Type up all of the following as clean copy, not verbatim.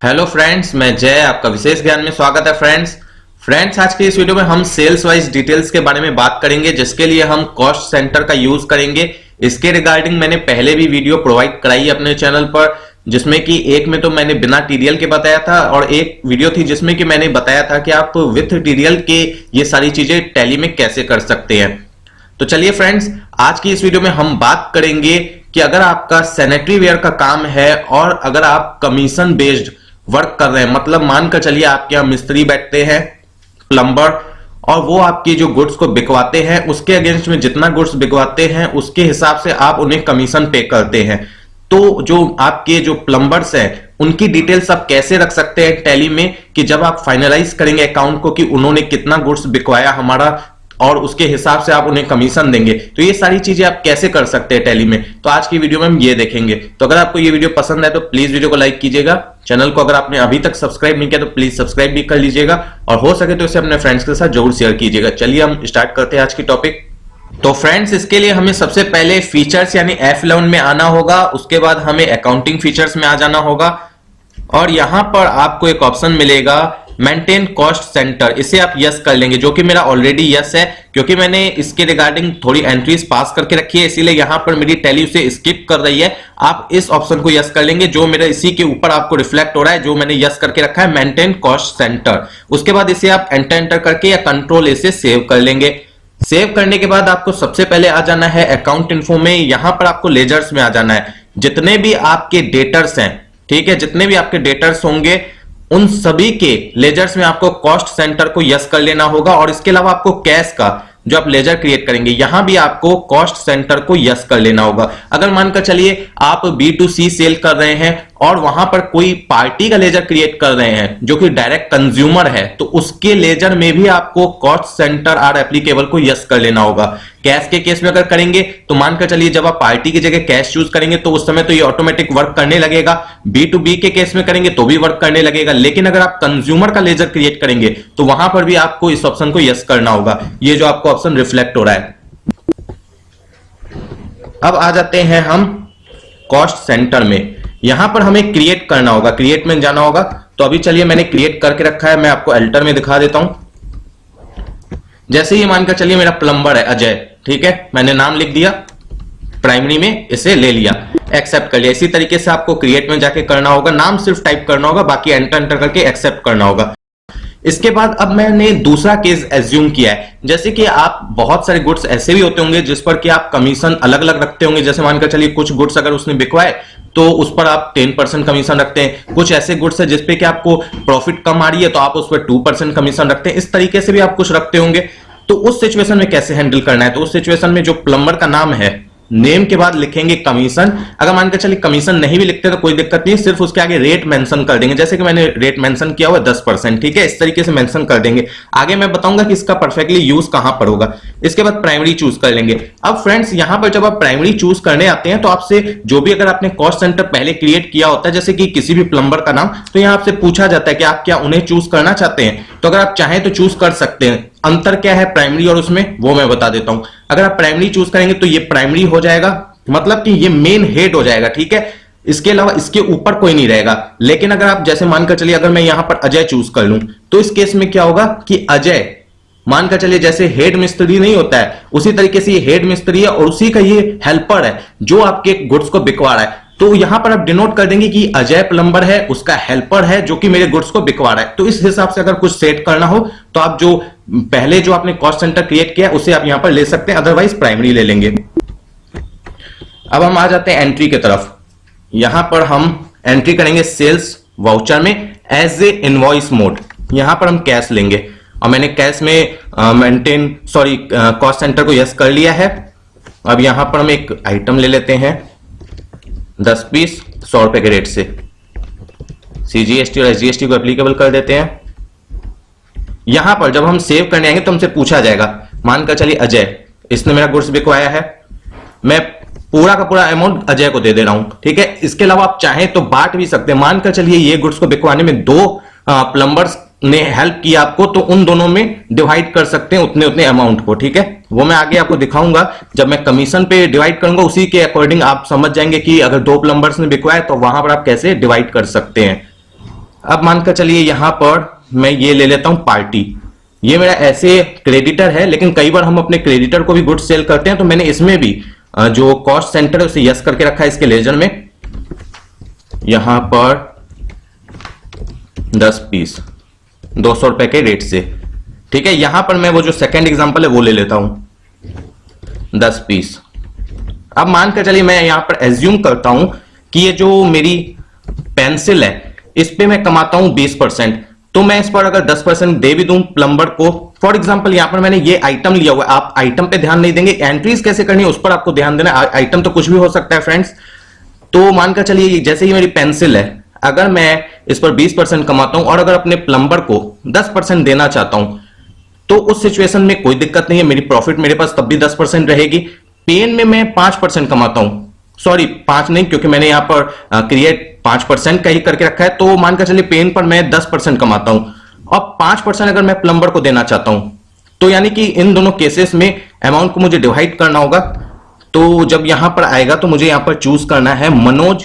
Hello friends, मैं जय आपका विशेष ज्ञान में स्वागत है। फ्रेंड्स आज की इस वीडियो में हम सेल्स वाइज डिटेल्स के बारे में बात करेंगे, जिसके लिए हम कॉस्ट सेंटर का यूज करेंगे। इसके रिगार्डिंग मैंने पहले भी वीडियो प्रोवाइड कराई अपने चैनल पर, जिसमें कि एक में तो मैंने बिना टीडीएल के बताया था और एक वीडियो थी जिसमें कि मैंने बताया था कि आप विथ टीडीएल के ये सारी चीजें टैली में कैसे कर सकते हैं। तो चलिए फ्रेंड्स, आज की इस वीडियो में हम बात करेंगे कि अगर आपका सैनिटरी वेयर का काम है और अगर आप कमीशन बेस्ड वर्क कर रहे हैं, मतलब मानकर चलिए आपके यहाँ मिस्त्री बैठते हैं, प्लम्बर, और वो आपकी जो गुड्स को बिकवाते हैं उसके अगेंस्ट में जितना गुड्स बिकवाते हैं उसके हिसाब से आप उन्हें कमीशन पे करते हैं। तो जो आपके जो प्लम्बर्स हैं उनकी डिटेल्स आप कैसे रख सकते हैं टैली में, कि जब आप फाइनलाइज करेंगे अकाउंट को कि उन्होंने कितना गुड्स बिकवाया हमारा और उसके हिसाब से आप उन्हें कमीशन देंगे, तो ये सारी चीजें आप कैसे कर सकते हैं टैली में। तो आज की वीडियो में हम ये देखेंगे। तो अगर आपको ये वीडियो पसंद है तो प्लीज वीडियो को लाइक कीजिएगा। चैनल को अगर आपने अभी तक सब्सक्राइब नहीं किया तो प्लीज सब्सक्राइब भी कर लीजिएगा और हो सके तो इसे अपने फ्रेंड्स के साथ जरूर शेयर कीजिएगा। चलिए हम स्टार्ट करते हैं आज की टॉपिक। तो फ्रेंड्स, इसके लिए हमें सबसे पहले फीचर्स यानी F11 में आना होगा, उसके बाद हमें अकाउंटिंग फीचर्स में आ जाना होगा और यहां पर आपको एक ऑप्शन मिलेगा मेंटेन कॉस्ट सेंटर। इसे आप यस कर लेंगे, जो कि मेरा ऑलरेडी यस है, क्योंकि मैंने इसके रिगार्डिंग थोड़ी एंट्रीज पास करके रखी है, इसीलिए यहां पर मेरी टैली उसे स्किप कर रही है। आप इस ऑप्शन को यस कर लेंगे जो मेरा इसी के ऊपर आपको रिफ्लेक्ट हो रहा है, जो मैंने यस करके रखा है मेंटेन कॉस्ट सेंटर। उसके बाद इसे आप एंटर करके या कंट्रोल इसे सेव कर लेंगे। सेव करने के बाद आपको सबसे पहले आ जाना है अकाउंट इन्फो में। यहां पर आपको लेजर्स में आ जाना है। जितने भी आपके डेटर्स हैं, ठीक है, जितने भी आपके डेटर्स होंगे उन सभी के लेजर्स में आपको कॉस्ट सेंटर को यस कर लेना होगा। और इसके अलावा आपको कैश का जो आप लेजर क्रिएट करेंगे यहां भी आपको कॉस्ट सेंटर को यस कर लेना होगा। अगर मानकर चलिए आप B2C सेल कर रहे हैं और वहां पर कोई पार्टी का लेजर क्रिएट कर रहे हैं जो कि डायरेक्ट कंज्यूमर है, तो उसके लेजर में भी आपको कॉस्ट सेंटर आर एप्लीकेबल को यस कर लेना होगा। कैश के केस में अगर करेंगे तो मानकर चलिए जब आप पार्टी की जगह कैश चूज करेंगे तो उस समय तो ये ऑटोमेटिक वर्क करने लगेगा। B2B के केस में करेंगे तो भी वर्क करने लगेगा, लेकिन अगर आप कंज्यूमर का लेजर क्रिएट करेंगे तो वहां पर भी आपको इस ऑप्शन को यस करना होगा। ये जो आपको ऑप्शन रिफ्लेक्ट हो रहा है। अब आ जाते हैं हम कॉस्ट सेंटर में। यहां पर हमें क्रिएट करना होगा, क्रिएट में जाना होगा। तो अभी चलिए मैंने क्रिएट करके रखा है, मैं आपको अल्टर में दिखा देता हूं। जैसे ही मानकर चलिए मेरा प्लम्बर है अजय, ठीक है, मैंने नाम लिख दिया, प्राइमरी में इसे ले लिया, एक्सेप्ट कर लिया। इसी तरीके से आपको क्रिएट में जाके करना होगा, नाम सिर्फ टाइप करना होगा, बाकी एंटर करके एक्सेप्ट करना होगा। इसके बाद अब मैंने दूसरा केस एज्यूम किया है। जैसे कि आप बहुत सारे गुड्स ऐसे भी होते होंगे जिस पर कि आप कमीशन अलग अलग रखते होंगे। जैसे मानकर चलिए कुछ गुड्स अगर उसने बिकवाए तो उस पर आप 10% कमीशन रखते हैं। कुछ ऐसे गुड्स है जिसपे कि आपको प्रॉफिट कम आ रही है तो आप उस पर 2% कमीशन रखते हैं। इस तरीके से भी आप कुछ रखते होंगे। तो उस सिचुएशन में कैसे हैंडल करना है, तो उस सिचुएशन में जो प्लम्बर का नाम है, नेम के बाद लिखेंगे कमीशन। अगर मानकर चलिए कमीशन नहीं भी लिखते तो कोई दिक्कत नहीं, सिर्फ उसके आगे रेट मेंशन कर देंगे। जैसे कि मैंने रेट मेंशन किया हुआ 10%, ठीक है, इस तरीके से मेंशन कर देंगे। आगे मैं बताऊंगा कि इसका परफेक्टली यूज कहां पर होगा। इसके बाद प्राइमरी चूज कर लेंगे। अब फ्रेंड्स, यहां पर जब आप प्राइमरी चूज करने आते हैं तो आपसे जो भी अगर आपने कॉस्ट सेंटर पहले क्रिएट किया होता है, जैसे कि किसी भी प्लम्बर का नाम, तो यहां आपसे पूछा जाता है कि आप क्या उन्हें चूज करना चाहते हैं। तो अगर आप चाहें तो चूज कर सकते हैं। अंतर क्या है प्राइमरी और उसमें, वो मैं बता देता हूं। अगर आप प्राइमरी चूज करेंगे तो ये प्राइमरी हो जाएगा, मतलब कि ये मेन हेड हो जाएगा, ठीक है। इसके अलावा इसके ऊपर कोई नहीं रहेगा। लेकिन अगर आप जैसे मानकर चलिए अगर मैं यहां पर अजय चूज कर लूं तो इस केस में क्या होगा कि अजय मानकर चलिए जैसे हेड मिस्त्री नहीं होता है, उसी तरीके से ये हेड मिस्त्री है और उसी का ये हेल्पर है जो आपके गुड्स को बिकवा रहा है। तो यहां पर आप डिनोट कर देंगे कि अजय प्लम्बर है, उसका हेल्पर है जो कि मेरे गुड्स को बिकवा रहा है। तो इस हिसाब से अगर कुछ सेट करना हो तो आप जो पहले जो आपने कॉस्ट सेंटर क्रिएट किया उसे आप यहां पर ले सकते हैं, अदरवाइज प्राइमरी ले लेंगे। अब हम आ जाते हैं एंट्री की तरफ। यहां पर हम एंट्री करेंगे सेल्स वाउचर में एज ए इनवॉइस मोड। यहां पर हम कैश लेंगे और मैंने कैश में कॉस्ट सेंटर को यस कर लिया है। अब यहां पर हम एक आइटम ले लेते हैं 10 पीस 100 रुपए के रेट से। CGST और SGST को एप्लीकेबल कर देते हैं। यहां पर जब हम सेव करने आएंगे तो हमसे पूछा जाएगा, मानकर चलिए अजय, इसने मेरा गुड्स बिकवाया है, मैं पूरा का पूरा अमाउंट अजय को दे दे रहा हूं, ठीक है। इसके अलावा आप चाहें तो बांट भी सकते हैं। मानकर चलिए ये गुड्स को बिकवाने में 2 प्लम्बर्स ने हेल्प किया आपको, तो उन दोनों में डिवाइड कर सकते हैं उतने उतने अमाउंट को, ठीक है। वो मैं आगे आपको दिखाऊंगा जब मैं कमीशन पे डिवाइड करूंगा, उसी के अकॉर्डिंग आप समझ जाएंगे कि अगर 2 प्लम्बर्स ने बिकवाया तो वहां पर आप कैसे डिवाइड कर सकते हैं। अब मानकर चलिए यहां पर मैं ये ले लेता हूं पार्टी। ये मेरा ऐसे क्रेडिटर है, लेकिन कई बार हम अपने क्रेडिटर को भी गुड्स सेल करते हैं, तो मैंने इसमें भी जो कॉस्ट सेंटर है उसे यस करके रखा है इसके लेजर में। यहां पर 10 पीस 200 रुपए के रेट से, ठीक है। यहां पर मैं वो जो सेकंड एग्जांपल है वो ले लेता हूं 10 पीस। अब मानकर चलिए मैं यहां पर एज्यूम करता हूं कि ये जो मेरी पेंसिल है इस पे मैं कमाता हूं 20%, तो मैं इस पर अगर 10% दे भी दूं प्लम्बर को, फॉर एग्जांपल यहां पर मैंने ये आइटम लिया हुआ है, आप आइटम पे ध्यान नहीं देंगे, एंट्रीज कैसे करनी है उस पर आपको ध्यान देना है। आइटम तो कुछ भी हो सकता है फ्रेंड्स। तो मानकर चलिए जैसे ही मेरी पेंसिल है, अगर मैं इस पर 20% कमाता हूं और अगर अपने प्लम्बर को 10% देना चाहता हूं, तो उस सिचुएशन में कोई दिक्कत नहीं है, मेरी प्रॉफिट मेरे पास तब भी 10% रहेगी। पेन में मैं 5% कमाता हूं, सॉरी 5 नहीं, क्योंकि मैंने यहां पर क्रिएट 5% का ही करके रखा है, तो मानकर चलिए पेन पर मैं 10% कमाता हूं और 5% अगर मैं प्लम्बर को देना चाहता हूं, तो यानी कि इन दोनों केसेस में अमाउंट को मुझे डिवाइड करना होगा। तो जब यहां पर आएगा तो मुझे यहां पर चूज करना है मनोज।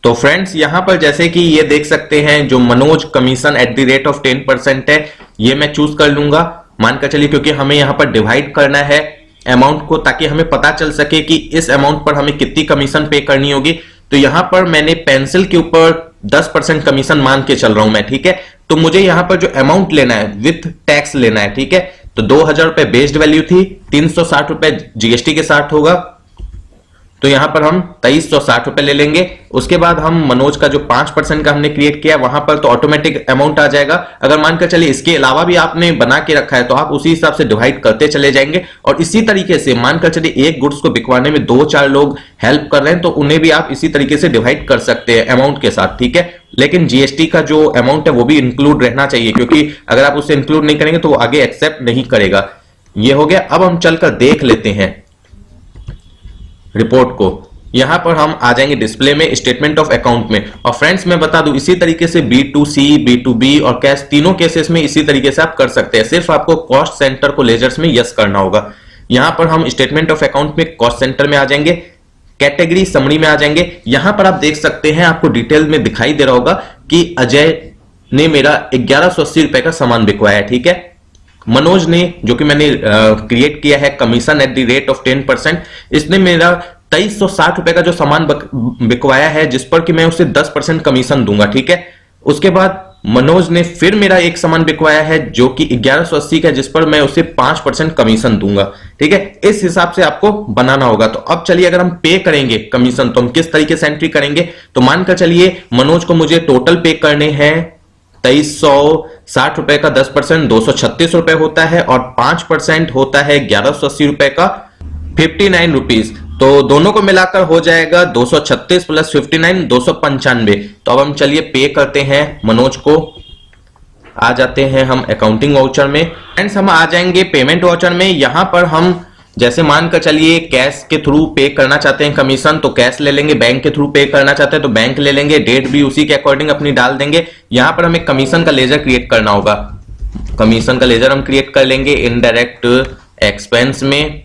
तो फ्रेंड्स यहां पर जैसे कि ये देख सकते हैं जो Manoj commission at the rate of 10% है, ये मैं चूज कर लूंगा मानकर चलिए, क्योंकि हमें यहां पर डिवाइड करना है अमाउंट को, ताकि हमें पता चल सके कि इस अमाउंट पर हमें कितनी कमीशन पे करनी होगी। तो यहां पर मैंने पेंसिल के ऊपर 10% कमीशन मान के चल रहा हूं मैं, ठीक है। तो मुझे यहां पर जो अमाउंट लेना है विथ टैक्स लेना है, ठीक है। तो 2000 रुपए बेस्ड वैल्यू थी, 360 रुपए जीएसटी के साथ होगा, तो यहां पर हम 2360 रुपए ले लेंगे। उसके बाद हम मनोज का जो 5% का हमने क्रिएट किया वहां पर तो ऑटोमेटिक अमाउंट आ जाएगा। अगर मानकर चलिए इसके अलावा भी आपने बना के रखा है तो आप उसी हिसाब से डिवाइड करते चले जाएंगे। और इसी तरीके से मानकर चलिए एक गुड्स को बिकवाने में 2-4 लोग हेल्प कर रहे हैं, तो उन्हें भी आप इसी तरीके से डिवाइड कर सकते हैं अमाउंट के साथ, ठीक है। लेकिन जीएसटी का जो अमाउंट है वो भी इंक्लूड रहना चाहिए, क्योंकि अगर आप उसे इंक्लूड नहीं करेंगे तो वो आगे एक्सेप्ट नहीं करेगा। ये हो गया। अब हम चलकर देख लेते हैं रिपोर्ट को। यहां पर हम आ जाएंगे डिस्प्ले में, स्टेटमेंट ऑफ अकाउंट में। और फ्रेंड्स मैं बता दूं इसी तरीके से B2C, B2B और कैश तीनों केसेस में इसी तरीके से आप कर सकते हैं। सिर्फ आपको कॉस्ट सेंटर को लेजर्स में यस करना होगा। यहां पर हम स्टेटमेंट ऑफ अकाउंट में कॉस्ट सेंटर में आ जाएंगे, कैटेगरी समरी में आ जाएंगे। यहां पर आप देख सकते हैं, आपको डिटेल में दिखाई दे रहा होगा कि अजय ने मेरा 1180 रुपए का सामान बिकवाया, ठीक है। मनोज ने, जो कि मैंने क्रिएट किया है commission at the rate of 10%, इसने मेरा 2360 रुपए का जो सामान बिकवाया है, जिस पर कि मैं उसे 10% कमीशन दूंगा, ठीक है। उसके बाद मनोज ने फिर मेरा एक सामान बिकवाया है जो कि 1180 का, जिस पर मैं उसे 5% कमीशन दूंगा, ठीक है। इस हिसाब से आपको बनाना होगा। तो अब चलिए अगर हम पे करेंगे कमीशन तो हम किस तरीके से एंट्री करेंगे। तो मानकर चलिए मनोज को मुझे टोटल पे करने हैं 2360 रुपए का 10% 236 रुपए होता है, और 5% होता है 1180 रुपए का 59 रुपीज। तो दोनों को मिलाकर हो जाएगा 236 प्लस 59 295। तो अब हम चलिए पे करते हैं मनोज को। आ जाते हैं हम अकाउंटिंग वाउचर में। फ्रेंड्स हम आ जाएंगे पेमेंट वाउचर में। यहां पर हम जैसे मानकर चलिए कैश के थ्रू पे करना चाहते हैं कमीशन तो कैश ले लेंगे, बैंक के थ्रू पे करना चाहते हैं तो बैंक ले लेंगे, डेट भी उसी के अकॉर्डिंग अपनी डाल देंगे। यहां पर हमें कमीशन का लेजर क्रिएट करना होगा। कमीशन का लेजर हम क्रिएट कर लेंगे इनडायरेक्ट एक्सपेंस में।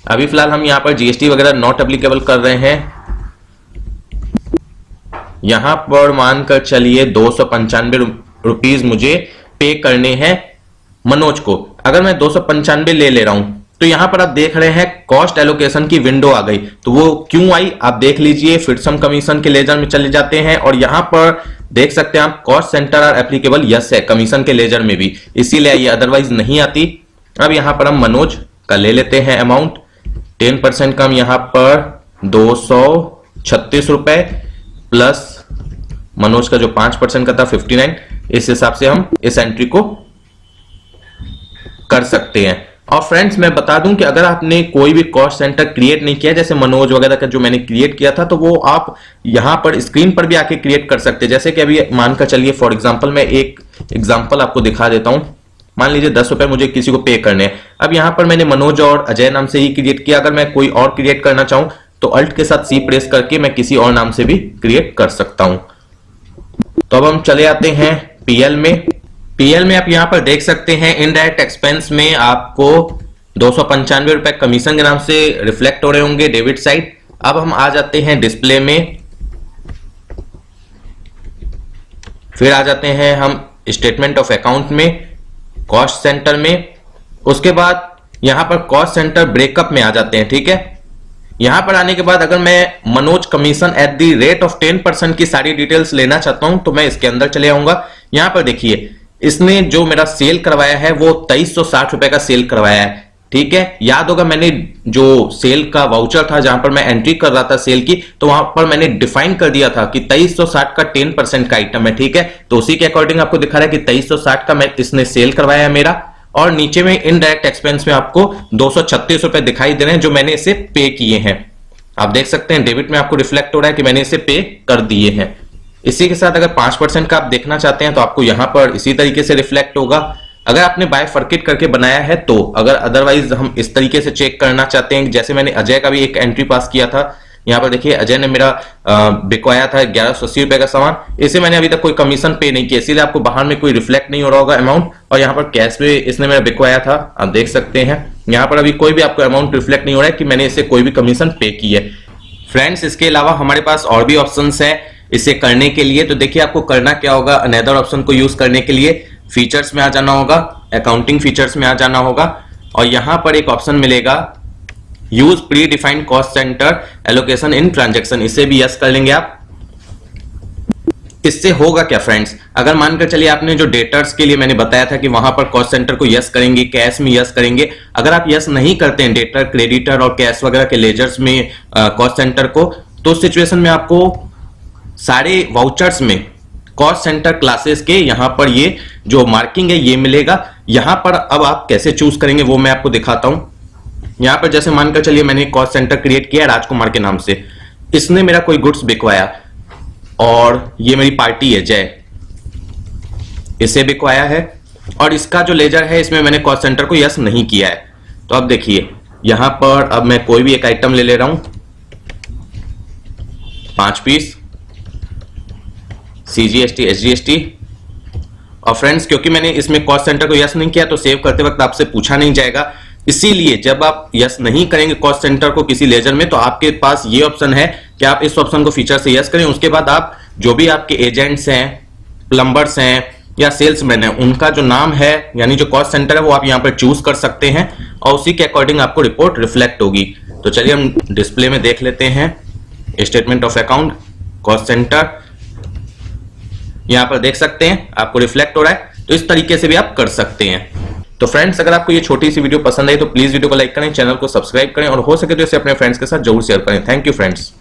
अभी फिलहाल हम यहां पर जीएसटी वगैरह नॉट एप्लीकेबल कर रहे हैं। यहां पर मानकर चलिए 295 रुपीज मुझे पे करने हैं मनोज को। अगर मैं 295 ले रहा हूं तो यहां पर आप देख रहे हैं कॉस्ट एलोकेशन की विंडो आ गई। तो वो क्यों आई आप देख लीजिए। फिर से हम कमीशन के लेजर में चले जाते हैं और यहां पर देख सकते हैं आप cost center are applicable yes है कमीशन के लेजर में भी, इसीलिए ये अदरवाइज नहीं आती। अब यहां पर हम मनोज का ले लेते हैं अमाउंट 10% का। हम यहां पर 236 रुपए प्लस मनोज का जो 5% का था 59, इस हिसाब से हम इस एंट्री को कर सकते हैं। और फ्रेंड्स मैं बता दूं कि अगर आपने कोई भी कॉस्ट सेंटर क्रिएट नहीं किया, जैसे मनोज वगैरह का जो मैंने क्रिएट किया था, तो वो आप यहां पर स्क्रीन पर भी आके क्रिएट कर सकते हैं। जैसे कि अभी मानकर चलिए फॉर एग्जांपल मैं एक एग्जांपल आपको दिखा देता हूं। मान लीजिए 10 रुपए मुझे किसी को पे करने हैं। अब यहां पर मैंने मनोज और अजय नाम से ही क्रिएट किया। अगर मैं कोई और क्रिएट करना चाहूं तो अल्ट के साथ C प्रेस करके मैं किसी और नाम से भी क्रिएट कर सकता हूं। तो अब हम चले आते हैं पीएल में। पीएल में आप यहां पर देख सकते हैं इनडायरेक्ट एक्सपेंस में आपको 295 रुपए कमीशन के नाम से रिफ्लेक्ट हो रहे होंगे डेबिट साइड। अब हम आ जाते हैं डिस्प्ले में। फिर आ जाते हैं हम स्टेटमेंट ऑफ अकाउंट में, कॉस्ट सेंटर में। उसके बाद यहां पर कॉस्ट सेंटर ब्रेकअप में आ जाते हैं, ठीक है। यहां पर आने के बाद अगर मैं Manoj commission at the rate of 10% की सारी डिटेल्स लेना चाहता हूं तो मैं इसके अंदर चले आऊंगा। यहां पर देखिए इसने जो मेरा सेल करवाया है वो 2360 रुपए का सेल करवाया है, ठीक है। याद होगा मैंने जो सेल का वाउचर था जहां पर मैं एंट्री कर रहा था सेल की, तो वहां पर मैंने डिफाइन कर दिया था कि 2360 का 10% का आइटम है, ठीक है। तो उसी के अकॉर्डिंग आपको दिखा रहा है कि 2360 का मैं इसने सेल करवाया है मेरा। और नीचे में इनडायरेक्ट एक्सपेंस में आपको 236 रुपए दिखाई दे रहे हैं जो मैंने इसे पे किए हैं। आप देख सकते हैं डेबिट में आपको रिफ्लेक्ट हो रहा है कि मैंने इसे पे कर दिए हैं। इसी के साथ अगर 5% का आप देखना चाहते हैं तो आपको यहां पर इसी तरीके से रिफ्लेक्ट होगा। अगर आपने बायफर्केट करके बनाया है तो, अगर अदरवाइज हम इस तरीके से चेक करना चाहते हैं, जैसे मैंने अजय का भी एक एंट्री पास किया था। यहाँ पर देखिए अजय ने मेरा बिकवाया था 1180 रुपए का सामान, इसे मैंने अभी तक कोई कमीशन पे नहीं किया, इसीलिए आपको बाहर में कोई रिफ्लेक्ट नहीं हो रहा होगा अमाउंट। और यहाँ पर कैश में इसने मेरा बिकवाया था, आप देख सकते हैं यहाँ पर अभी कोई भी आपको अमाउंट रिफ्लेक्ट नहीं हो रहा है कि मैंने इसे कोई भी कमीशन पे की है। फ्रेंड्स इसके अलावा हमारे पास और भी ऑप्शन है इसे करने के लिए। तो देखिए आपको करना क्या होगा, अनदर ऑप्शन को यूज करने के लिए फीचर्स में आ जाना होगा, अकाउंटिंग फीचर्स में आ जाना होगा और यहां पर एक ऑप्शन मिलेगा use pre defined cost centre allocation in transaction, इसे भी यस कर लेंगे आप। इससे होगा क्या फ्रेंड्स, अगर मानकर चलिए आपने जो डेटर्स के लिए मैंने बताया था कि वहां पर कॉस्ट सेंटर को यस करेंगे, कैश में यस करेंगे, अगर आप यस नहीं करते हैं डेटर, क्रेडिटर और कैश वगैरह के लेजर्स में कॉस्ट सेंटर को, तो उस सिचुएशन में आपको सारे वाउचर्स में कॉस्ट सेंटर क्लासेस के यहां पर ये जो मार्किंग है ये मिलेगा। यहां पर अब आप कैसे चूज करेंगे वो मैं आपको दिखाता हूं। यहां पर जैसे मानकर चलिए मैंने कॉस्ट सेंटर क्रिएट किया राजकुमार के नाम से, इसने मेरा कोई गुड्स बिकवाया और ये मेरी पार्टी है जय, इसे बिकवाया है और इसका जो लेजर है इसमें मैंने कॉस्ट सेंटर को यस नहीं किया है। तो अब देखिए यहां पर अब मैं कोई भी एक आइटम ले रहा हूं, 5 पीस CGST SGST। और फ्रेंड्स क्योंकि मैंने इसमें कॉस्ट सेंटर को यस नहीं किया तो सेव करते वक्त आपसे पूछा नहीं जाएगा, इसीलिए जब आप यस नहीं करेंगे कॉस्ट सेंटर को किसी लेजर में तो आपके पास ये ऑप्शन है कि आप इस ऑप्शन को फीचर से यस करें। उसके बाद आप जो भी आपके एजेंट्स हैं, प्लम्बर्स हैं या सेल्समैन हैं, उनका जो नाम है यानी जो कॉस्ट सेंटर है वो आप यहां पर चूज कर सकते हैं और उसी के अकॉर्डिंग आपको रिपोर्ट रिफ्लेक्ट होगी। तो चलिए हम डिस्प्ले में देख लेते हैं statement of account, cost centre, यहां पर देख सकते हैं आपको रिफ्लेक्ट हो रहा है। तो इस तरीके से भी आप कर सकते हैं। तो फ्रेंड्स अगर आपको ये छोटी सी वीडियो पसंद आई तो प्लीज वीडियो को लाइक करें, चैनल को सब्सक्राइब करें और हो सके तो इसे अपने फ्रेंड्स के साथ जरूर शेयर करें। Thank you friends.